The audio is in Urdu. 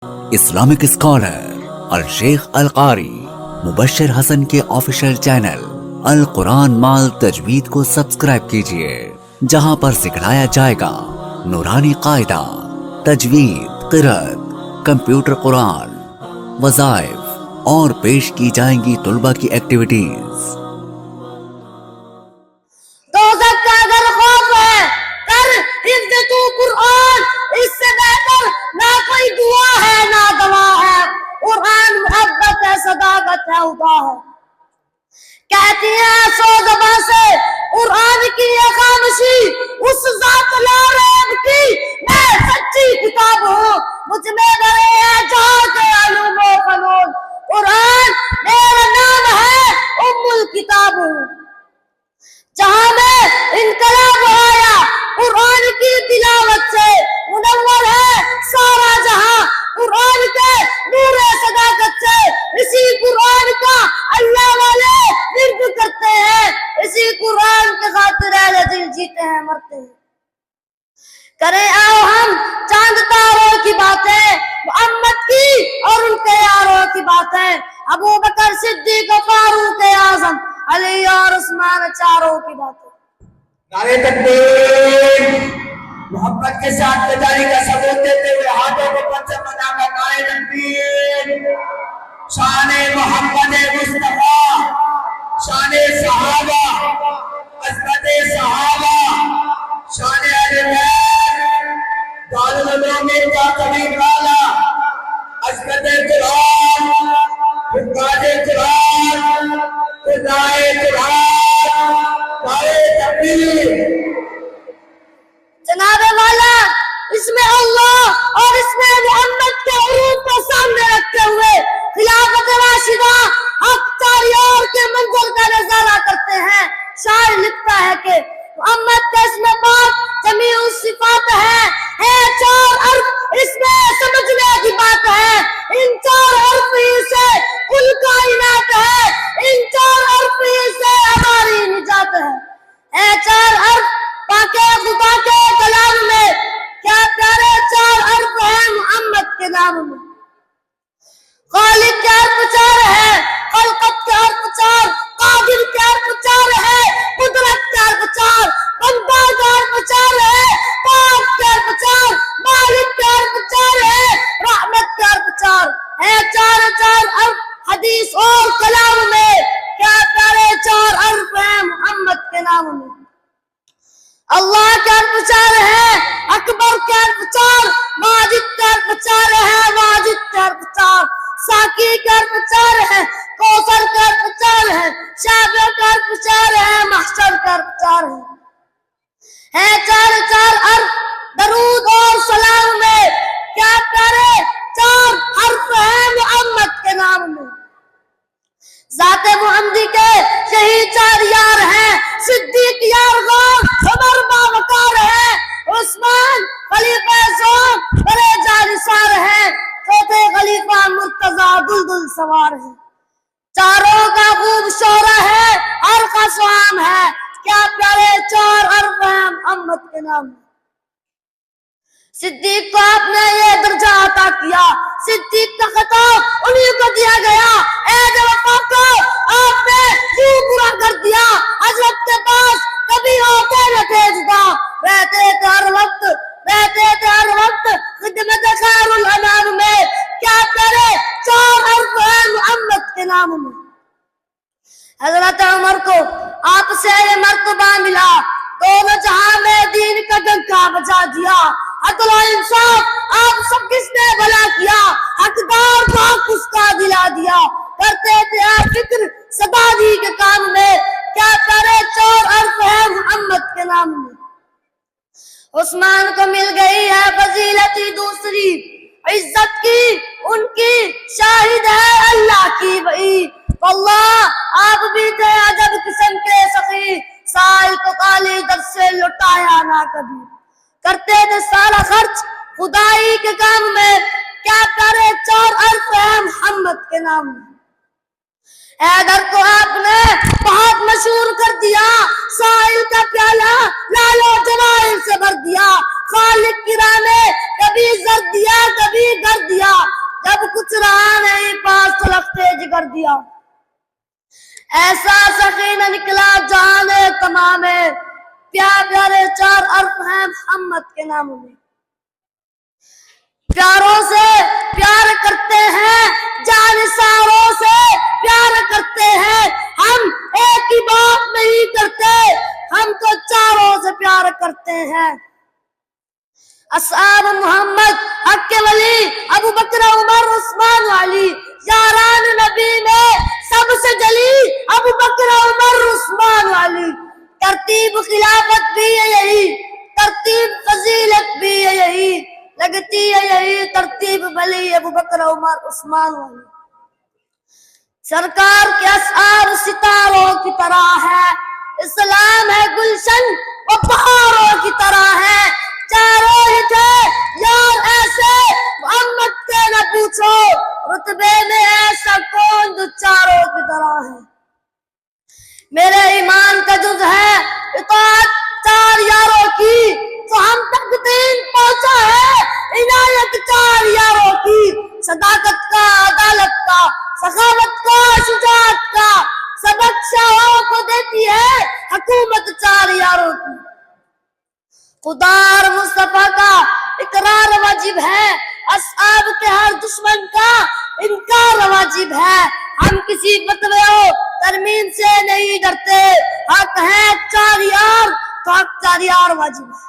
اسلامک اسکالر الشیخ القاری مبشر حسن کے آفیشیل چینل القرآن مال تجوید کو سبسکرائب کیجئے، جہاں پر سکھلایا جائے گا نورانی قاعدہ، تجوید، قرأت، کمپیوٹر قرآن، وظائف اور پیش کی جائیں گی طلبہ کی ایکٹیویٹیز۔ دوزخ کا اگر خوف ہے کر حفظ تو قرآن، اس سے بہتر نہ کوئی دعا ہے نہ دوا ہے۔ قرآن محبت ہے، صداقت ہے، خدا ہے۔ کہتی ہے سو زبان سے قرآن کی یہ خاموشی، اس ذات لا ریب کی میں سچی کتاب ہوں، مجھ میں بھرے ہیں جہاں کے علوم و فنون۔ قرآن میرا نام ہے، ام الکتاب ہوں۔ جہاں میں انقلاب آیا قرآن کی تلاوت سے، منور ہے سارا جہاں قرآن کے نور صداقت سے۔ اسی قرآن کا اللہ والے ورد کرتے ہیں، اسی قرآن کے خاطر اہل دل جیتے ہیں مرتے ہیں۔ کریں آؤ ہم چاند تاروں کی باتیں، محمد کی اور ان کے یاروں کی باتیں، ابو بکر صدیق و فاروق اعظم، علی اور عثمان چاروں کی باتیں۔ نعرہ تکبیر، محبت کے ساتھ بیداری کا ثبوت دیتے ہوئے ہاتھوں کو پنجم بنا کر نعرہ تکبیر۔ شان محمد مصطفیٰ، شان صحابہ، عظمت صحابہ، شان اہل بیت، دارالعلوم کا طبیب والا، عظمت قرآن، حفاظ قرآن، قرائے قرآن، نعرہ تکبیر۔ جناب والا، اس میں اللہ اور اس میں محمد کے عروج کو سامنے رکھتے ہوئے خلافت راشدہ حق چاریار کے منظر کا نظارہ کرتے ہیں۔ شاعر لکھتا ہے کہ محمد کے اسم پاک جمیع الصفات ہے چار حرف، اس میں سمجھنے کی بات ہے، ان چار حرف ہی سے کل کائنات ہے، ان چار حرف ہی سے ہماری نجات ہے چار حرف پاکے خدا کے کلام میں، کیا پیارے چار حرف ہیں محمد کے نام میں۔ خالق کے حرف چار ہے، خلقت کے حرف چار، قادر کے حرف چار ہے، قدرت کے حرف چار، بندہ کے حرف چار ہے، پاک کے حرف چار، مالک کے حرف چار ہے، رحمت کے حرف چار ہے چار حرف حدیث اور کلام میں، کیا پیارے چار حرف ہیں محمد کے نام میں۔ اللہ کے حرف چار ہے، اکبر کے حرف چار، ماجد کے حرف چار ہے، واجد کے حرف چار، ساقی کے حرف چار ہے، کوثر کے حرف چار ہے، شافع کے حرف چار ہے، محشر کے حرف چار ہے چار حرف درود اور سلام میں، کیا پیارے چار حرف ہیں محمد کے نام میں۔ ذات محمدی کے یہی چار یار ہیں، صدیق یار غور، عمر باوقار ہے، عثمان خلیفہ زون بڑے جانثار ہیں، چوتھے خلیفہ مرتضیٰ دلدل سوار ہے۔ چاروں کا خوب شہرہ ہے، ہر کا سوام ہے، کیا پیارے چار حرف ہیں محمد کے نام میں۔ صدیق کو آپ نے یہ درجہ عطا کیا، صدیق کا خطاب انہیں کو دیا گیا، عید وفا کو آپ نے یوں پورا کر دیا، حضرت کے پاس کبھی ہوتے نہ تھے جدا، رہتے تھے ہر وقت خدمت خیر الانام میں، کیا کرے چار حرف ہیں محمد کے نام میں۔ حضرت عمر کو آپ سے یہ مرتبہ ملا، دونوں جہاں میں دین کا ڈنکا بجا دیا، عدل و انصاف آپ سب کس نے بھلا کیا، حقدار کو حق اس کا دلا دیا، کرتے تھے آپ فکر صدا دی کے کام میں، کیا کرے چار حرف ہے محمد کے نام میں۔ عثمان کو مل گئی ہے فضیلتی دوسری، عزت کی ان کی شاہد ہے اللہ کی وحی، واللہ آپ بھی تھے عجب قسم کے سخی، سائل کو خالی در سے لٹایا نہ کبھی، کرتے تھے سارا خرچ خدائی کے کام میں، کیا کرے چار حرف ہے محمد کے نام میں۔ حیدر کو آپ نے بہت مشہور کر دیا، سائل کا پیالہ لال و جواہر سے بھر دیا، خالق کی راہ میں کبھی زر دیا کبھی گر دیا، جب کچھ رہا نہیں پاس تو لگتے جگر دیا۔ ایسا سخینہ نکلا جہان تمام میں، پیارے چار عرف ہیں محمد کے ناموں میں۔ پیاروں سے پیار کرتے ہیں، جانثاروں سے پیار کرتے ہیں، ہم ایک ہی بات نہیں کرتے، ہم تو چاروں سے پیار کرتے ہیں۔ اصحاب محمد حق کے ولی ابو بکر عمر عثمان علی، یاران نبی میں سب سے جلی ابو بکر عمر عثمان علی۔ ترتیب خلافت بھی ہے یہی، ترتیب فضیلت بھی ہے یہی، لگتی ہے یہی ترتیب بھلی ابو بکر عمر عثمان علی۔ سرکار کے اصحاب ستاروں کی طرح ہے، اسلام ہے گلشن وہ بہاروں کی طرح ہے، چاروں ہی تھے یار ایسے محمد کے نہ پوچھو، رتبے میں ایسا کون جو چاروں کی طرح ہے۔ میرے ایمان کا جز ہے اطاعت چار یاروں کی، تو ہم تک دین پہنچا ہے عنایت چار یاروں کی، صداقت کا، عدالت کا، سخاوت کا، شجاعت کا، سبق شاہوں کو دیتی ہے حکومت چار یاروں کی۔ خدا اور مصطفیٰ کا اقرار واجب ہے، اصحاب کے ہر دشمن کا انکار واجب ہے، ہم کسی فتوی و ترمیم سے نہیں ڈرتے، حق ہے چار یار تو حق چار یار واجب ہے۔